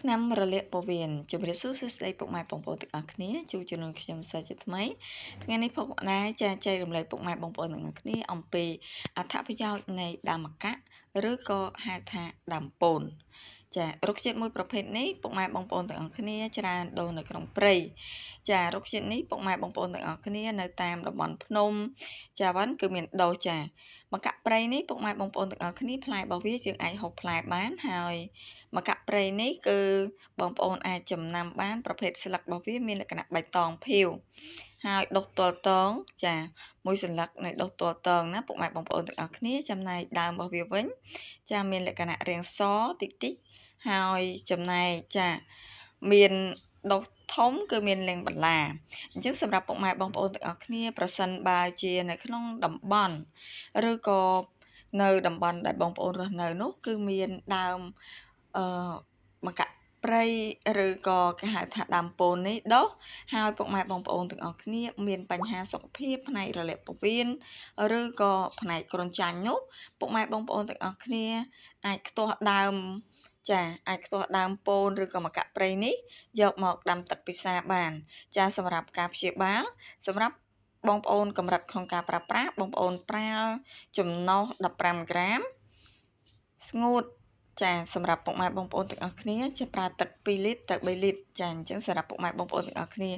ថ្នាំរលាកពោះវៀនជម្រាបសួរសួស្តីពុកម៉ែបងប្អូនទាំងអស់គ្នាជួបជំនុំខ្ញុំសាជាថ្មីថ្ងៃនេះពុកម៉ែចែករំលែកពុកម៉ែបងប្អូនទាំងអស់គ្នាអំពីអត្ថប្រយោជន៍នៃដើមម្កាក់ឬក៏ហៅថាដើមពោនចារុក្ខជាតិមួយប្រភេទនេះពុកម៉ែបងប្អូនទាំងអស់គ្នាច្រើនដូរនៅក្នុងព្រៃចារុក្ខជាតិនេះពុកម៉ែបងប្អូនទាំងអស់គ្នានៅតាមតំបន់ភ្នំចាវ៉ាន់គឺមានដូរចាម្កាក់ព្រៃនេះពុកម៉ែបងប្អូនទាំងអស់គ្នាផ្លែរបស់វាយើងអាចហូបផ្លែបានហើយម្កាក់ព្រៃនេះគឺបងប្អូនអាចចំណាំបានប្រភេទស្លឹករបស់វាមានលក្ខណៈបៃតងភាវហើយដុះទាល់តងចាមួយសន្លឹកនៃដុះទាល់តងណាពុកម៉ែបងប្អូនទាំងអស់គ្នាចំណែកដើមរបស់វាវិញចាមានលក្ខណៈរាងសតិចតិចហើយចំណែកចាមានដុះធំគឺមានលៀងបន្លាអញ្ចឹងសម្រាប់ពុកម៉ែបងប្អូនទាំងអស់គ្នាប្រសិនបើជានៅក្នុងតំបន់ឬក៏នៅតំបន់ដែលបងប្អូនរស់នៅនោះគឺមានដើមម្កាក់ព្រៃឬក៏គេហៅថាដើមពោធិ៍នេះដុះហើយពុកម៉ែបងប្អូនទាំងអស់គ្នាមានបញ្ហាសុខភាពផ្នែករលាកពោះវៀនឬក៏ផ្នែកគ្រុនចាញ់នោះពុកម៉ែបងប្អូនទាំងអស់គ្នាអាចខ្ទាស់ដើមអាចខ្ទាស់ដើមពោធិ៍ឬក៏ម្កាក់ព្រៃនេះយកមកដាំទឹកពិសាបានចាសម្រាប់ការព្យាបាលសម្រាប់បងប្អូនកម្រិតក្នុងការប្រើប្រាស់បងប្អូនប្រើចំណុះ15ក្រាមស្ងួតចាសម្រាប់ពុកម៉ែបងប្អូនទាំងអស់គ្នាជាប្រើទឹក2លីត្រទៅ3លីត្រចាអញ្ចឹងសម្រាប់ពុកម៉ែបងប្អូនទាំងអស់គ្នា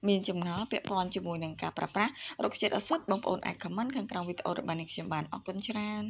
មានចម្ងល់ពាក់ព័ន្ធជាមួយនឹងការប្រើប្រាស់រុក្ខជាតិឱសថបងប្អូនអាចខមមិនខាងក្រោមវីដេអូរបស់នេះខ្ញុំបានអរគុណច្រើន